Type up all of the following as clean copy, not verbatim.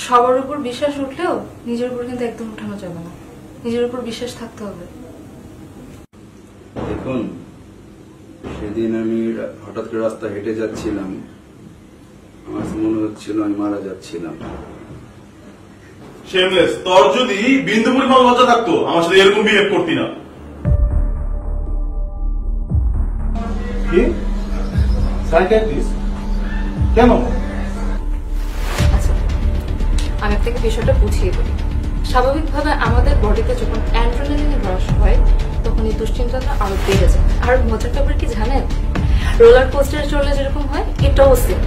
সবার উপর বিশ্বাস উঠলেও নিজের উপর কিন্তু একদম উঠানো যাবে না, নিজের উপর বিশ্বাস থাকতে হবে। দেখুন, সেদিন আমি হঠাৎ করে রাস্তা হেঁটে যাচ্ছিলাম, আমার মনে হচ্ছিল আমি মারা যাচ্ছিলাম। শেমলেস, তোর যদি বিন্দু পরিমাণ লজ্জা থাকতো আমার সাথে এরকম বিহেভ করতি না। কি সাইকিয়াট্রিস্ট কেন? আচ্ছা, আমি আপনাকে বিষয়টা বুঝিয়ে বলি। স্বাভাবিকভাবে আমাদের বডিতে যখন অ্যাড্রিনালিনের হ্রাস হয় তখন এই দুশ্চিন্তাটা আরো বেড়ে যায়। আর মজার ব্যাপার কি জানেন, রোলার কোস্টারে চললে যেরকম হয় এটাও সেম।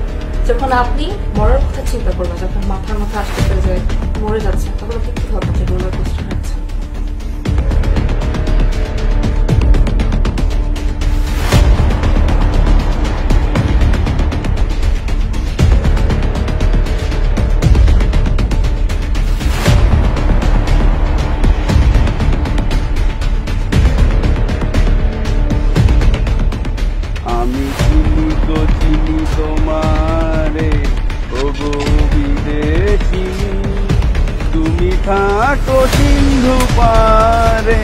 যখন আপনি মরার কথা চিন্তা করবেন, যখন মাথার মাথা আসতে পেরে যায় মরে যাচ্ছে, তখন আপনি কি ভাববেন যে রোলার কোস্টার আছে। আমি চিনি তোমারে ওগো বিদেশিনী, তুমি থাকো সিন্ধু পারে।